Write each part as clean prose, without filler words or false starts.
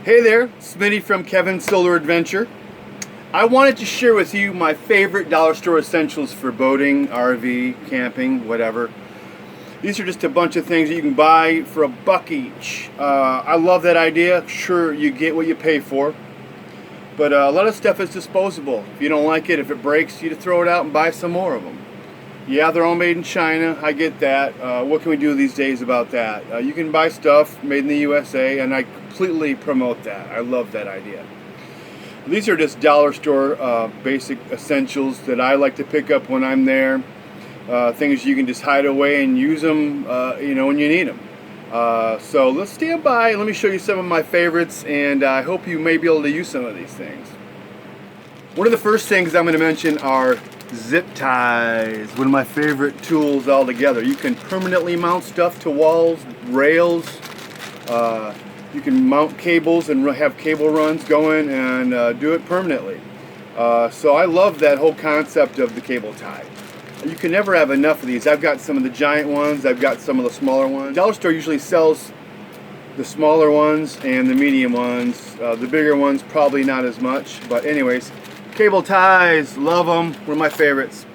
Hey there, Smitty from Kevin's Solar Adventure. I wanted to share with you my favorite dollar store essentials for boating, RV, camping, whatever. These are just a bunch of things that you can buy for $1 each. I love that idea. Sure, you get what you pay for. But a lot of stuff is disposable. If you don't like it, if it breaks, you just throw it out and buy some more of them. Yeah, they're all made in China. I get that. What can we do these days about that? You can buy stuff made in the USA, and I completely promote that. I love that idea. These are just dollar store basic essentials that I like to pick up when I'm there. Things you can just hide away and use them, when you need them. So let's stand by and let me show you some of my favorites, and I hope you may be able to use some of these things. One of the first things I'm going to mention are zip ties. One of my favorite tools altogether. You can permanently mount stuff to walls, rails. You can mount cables and have cable runs going and do it permanently. So I love that whole concept of the cable tie. You can never have enough of these. I've got some of the giant ones. I've got some of the smaller ones. Dollar store usually sells the smaller ones and the medium ones. The bigger ones probably not as much. But anyways, cable ties, love them. One of my favorites.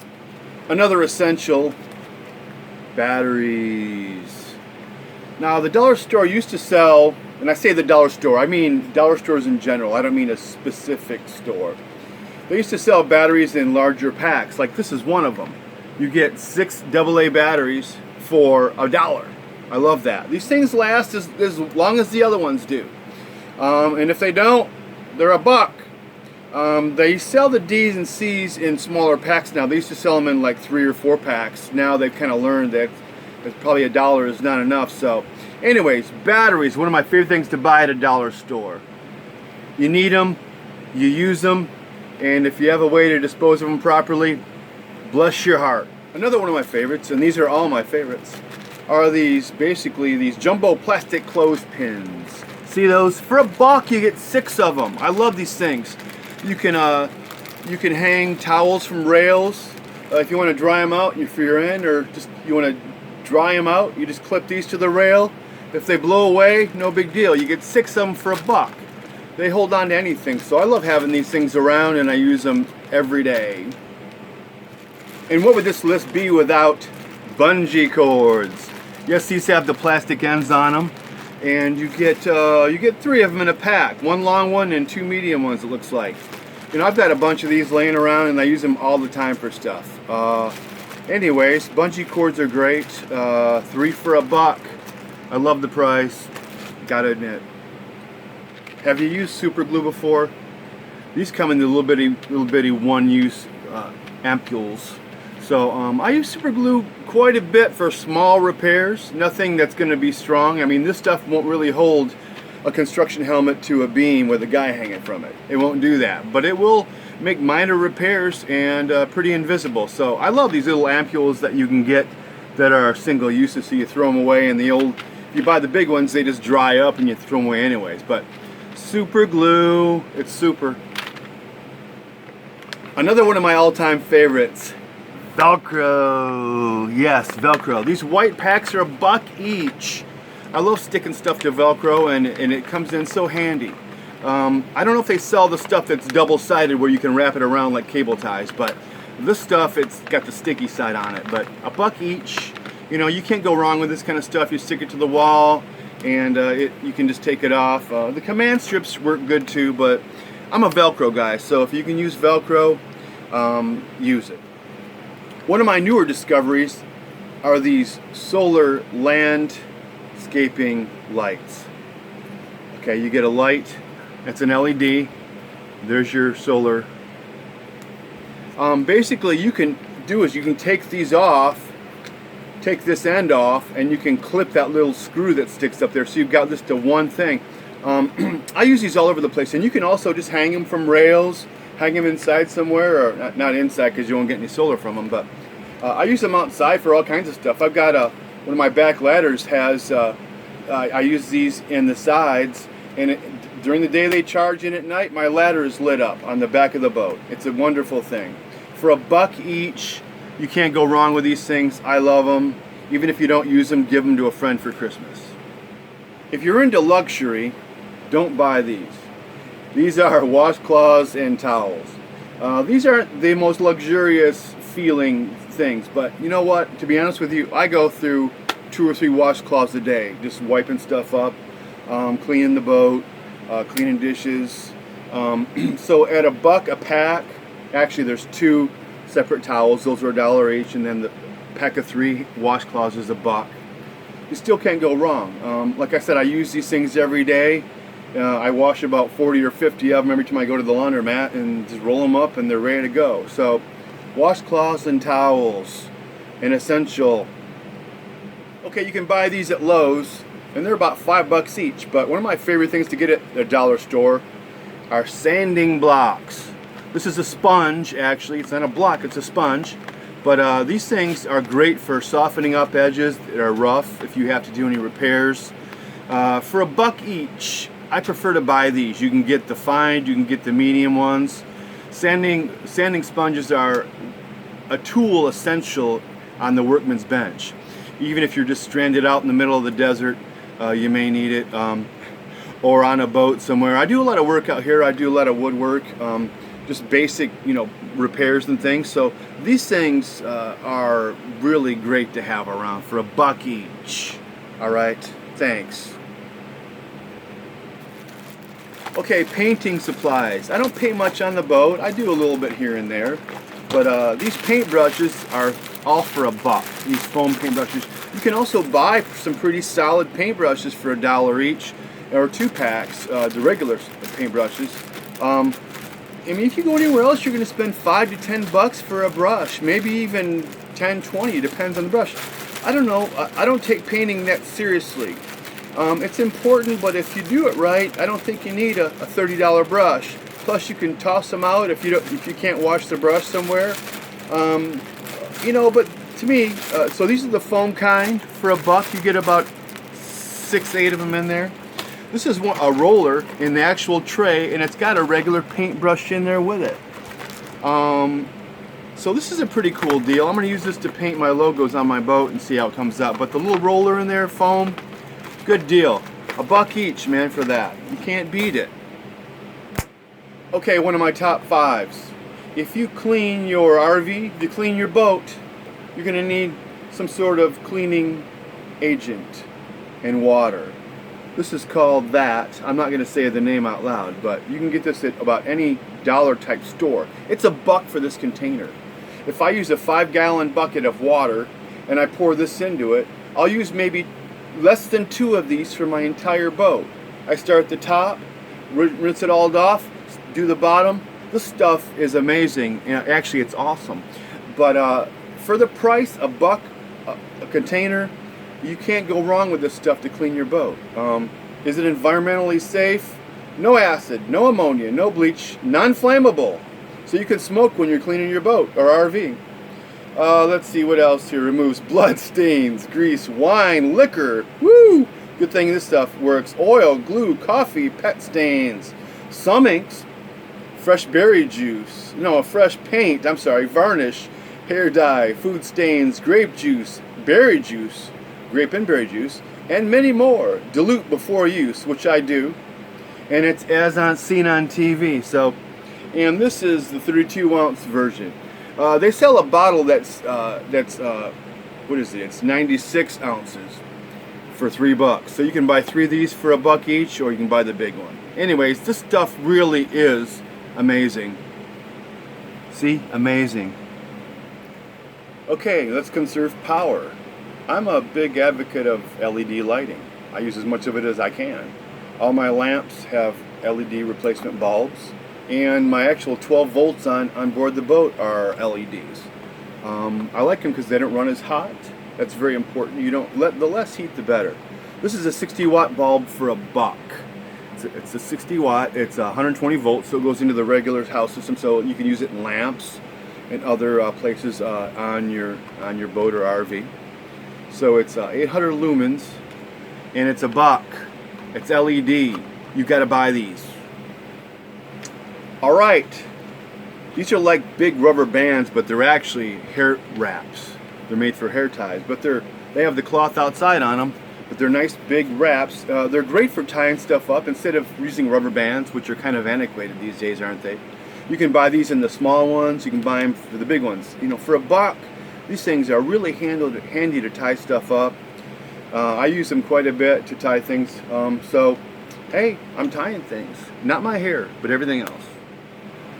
Another essential, batteries. Now the dollar store used to sell, and I say the dollar store, I mean dollar stores in general. I don't mean a specific store. They used to sell batteries in larger packs. Like this is one of them. You get 6 AA batteries for $1. I love that. These things last as long as the other ones do. And if they don't, they're $1. They sell the D's and C's in smaller packs now. They used to sell them in like 3 or 4 packs. Now they've kind of learned that it's probably $1 is not enough. So anyways, batteries, one of my favorite things to buy at a dollar store. You need them, you use them, and if you have a way to dispose of them properly, bless your heart. Another one of my favorites, and these are all my favorites, are these jumbo plastic clothespins. See those? For $1 you get 6 of them. I love these things. You can hang towels from rails if you want to dry them out if you're in, or just you want to dry them out. You just clip these to the rail. If they blow away, no big deal. You get 6 of them for $1. They hold on to anything, so I love having these things around, and I use them every day. And what would this list be without bungee cords? Yes, these have the plastic ends on them, and you get 3 of them in a pack. 1 long one and 2 medium ones, it looks like. I've got a bunch of these laying around, and I use them all the time for stuff. Anyways, bungee cords are great. 3 for $1. I love the price, gotta admit. Have you used super glue before? These come in the little bitty one-use ampules. So I use super glue quite a bit for small repairs. Nothing that's going to be strong. I mean, this stuff won't really hold a construction helmet to a beam with a guy hanging from it. It won't do that, but it will make minor repairs and pretty invisible. So I love these little ampules that you can get that are single uses. So you throw them away, and if you buy the big ones, they just dry up and you throw them away anyways. But super glue, it's super. Another one of my all-time favorites, Velcro. Yes, Velcro. These white packs are $1 each. I love sticking stuff to Velcro, and it comes in so handy. I don't know if they sell the stuff that's double-sided where you can wrap it around like cable ties, but this stuff, it's got the sticky side on it. But $1 each. You can't go wrong with this kind of stuff. You stick it to the wall, and you can just take it off. The command strips work good too, but I'm a Velcro guy, so if you can use Velcro, use it. One of my newer discoveries are these solar landscaping lights. Okay, you get a light, it's an LED, there's your solar. Basically, you can take these off, take this end off, and you can clip that little screw that sticks up there, so you've got just a one thing. I use these all over the place, and you can also just hang them from rails, hang them inside somewhere, or not inside because you won't get any solar from them, but I use them outside for all kinds of stuff. I've got one of my back ladders has, I use these in the sides, and during the day they charge, and at night my ladder is lit up on the back of the boat. It's a wonderful thing. For $1 each, you can't go wrong with these things. I love them. Even if you don't use them, give them to a friend for Christmas. If you're into luxury, don't buy these. These are washcloths and towels. These aren't the most luxurious feeling things, but you know what? To be honest with you, I go through 2 or 3 washcloths a day, just wiping stuff up, cleaning the boat, cleaning dishes. So at $1 a pack, actually there's 2 separate towels. Those are $1 each, and then the pack of 3 washcloths is $1. You still can't go wrong. Like I said, I use these things every day. I wash about 40 or 50 of them every time I go to the laundromat, and just roll them up and they're ready to go. So washcloths and towels, an essential. Okay, you can buy these at Lowe's, and they're about $5 each, but one of my favorite things to get at the dollar store are sanding blocks. This is a sponge, actually. It's not a block, it's a sponge. But these things are great for softening up edges that are rough if you have to do any repairs. For $1 each, I prefer to buy these. You can get the fine, you can get the medium ones. Sanding sponges are a tool essential on the workman's bench. Even if you're just stranded out in the middle of the desert, you may need it. Or on a boat somewhere. I do a lot of work out here. I do a lot of woodwork, just basic, repairs and things. So these things are really great to have around for $1 each. All right, thanks. Okay, painting supplies. I don't paint much on the boat. I do a little bit here and there. But these paint brushes are all for $1. These foam paint brushes. You can also buy some pretty solid paint brushes for $1 each, or 2 packs, the regular paint brushes. I mean, if you go anywhere else, you're going to spend $5 to $10 for a brush, maybe even 10, 20, depends on the brush. I don't know. I don't take painting that seriously. It's important, but if you do it right, I don't think you need a $30 brush. Plus, you can toss them out if you can't wash the brush somewhere. But to me, so these are the foam kind. For $1, you get about 6, 8 of them in there. This is a roller in the actual tray, and it's got a regular paintbrush in there with it. So this is a pretty cool deal. I'm going to use this to paint my logos on my boat and see how it comes out. But the little roller in there, foam, good deal. $1 each, man, for that. You can't beat it. Okay, one of my top 5s. If you clean your RV, if you clean your boat, you're going to need some sort of cleaning agent and water. This is called that. I'm not going to say the name out loud, but you can get this at about any dollar type store. It's $1 for this container. If I use a 5-gallon bucket of water and I pour this into it, I'll use maybe less than 2 of these for my entire boat. I start at the top, rinse it all off, do the bottom. This stuff is amazing. Actually, it's awesome. But for the price, $1 a container, you can't go wrong with this stuff to clean your boat. Is it environmentally safe? No acid, no ammonia, no bleach, non-flammable. So you can smoke when you're cleaning your boat or RV. Let's see what else here. Removes blood stains, grease, wine, liquor. Woo! Good thing this stuff works. Oil, glue, coffee, pet stains. Some inks, fresh berry juice. No, fresh paint. I'm sorry, varnish, hair dye, food stains, grape juice, berry juice, grape and berry juice, and many more. Dilute before use, which I do, and it's as seen on TV. So, and this is the 32-ounce version. They sell a bottle that's what is it? It's 96 ounces for $3. So you can buy 3 of these for $1 each, or you can buy the big one. Anyways, this stuff really is amazing. See, amazing. Okay, let's conserve power. I'm a big advocate of LED lighting. I use as much of it as I can. All my lamps have LED replacement bulbs, and my actual 12 volts on board the boat are LEDs. I like them because they don't run as hot. That's very important. You don't the less heat, the better. This is a 60-watt bulb for $1. It's a 60 watt. It's 120 volts, so it goes into the regular house system. So you can use it in lamps and other places on your boat or RV. So it's 800 lumens, and it's $1. It's LED. You've got to buy these. All right. These are like big rubber bands, but they're actually hair wraps. They're made for hair ties, but they have the cloth outside on them. but they're nice big wraps. They're great for tying stuff up instead of using rubber bands, which are kind of antiquated these days, aren't they? You can buy these in the small ones, you can buy them for the big ones. You know, for $1, these things are really handy to tie stuff up. I use them quite a bit to tie things. So, hey, I'm tying things. Not my hair, but everything else.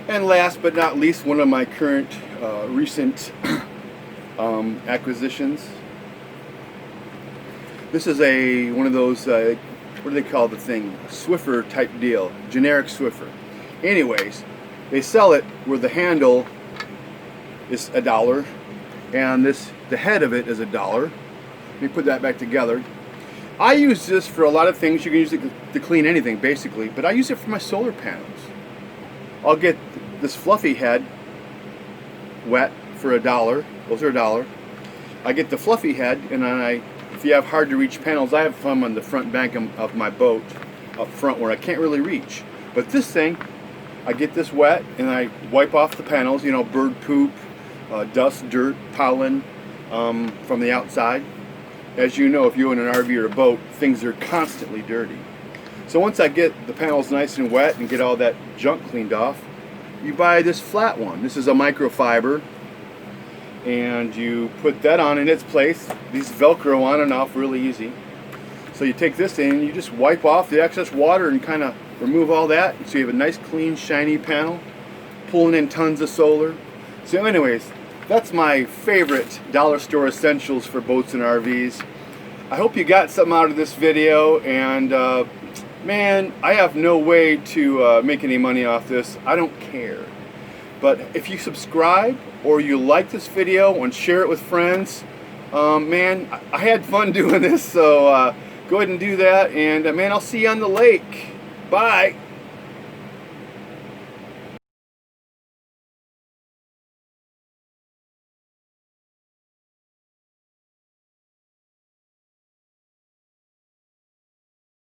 And last but not least, one of my current recent acquisitions. This is one of those, what do they call the thing? Swiffer type deal. Generic Swiffer. Anyways, they sell it where the handle is $1 and the head of it is $1. Let me put that back together. I use this for a lot of things. You can use it to clean anything basically, but I use it for my solar panels. I'll get this fluffy head wet for $1. Those are $1. I get the fluffy head, and then if you have hard to reach panels, I have some on the front bank of my boat up front where I can't really reach. But this thing, I get this wet and I wipe off the panels, you know, bird poop, dust, dirt, pollen from the outside. As you know, if you own an RV or a boat, things are constantly dirty. So once I get the panels nice and wet and get all that junk cleaned off, you buy this flat one. This is a microfiber, and you put that on in its place. These Velcro on and off really easy. So you take this in and you just wipe off the excess water and kind of remove all that, so you have a nice clean shiny panel, pulling in tons of solar. So anyways, that's my favorite dollar store essentials for boats and RVs. I hope you got something out of this video, and man, I have no way to make any money off this. I don't care. But if you subscribe or you like this video and share it with friends, man, I had fun doing this, so go ahead and do that, and man, I'll see you on the lake. Bye.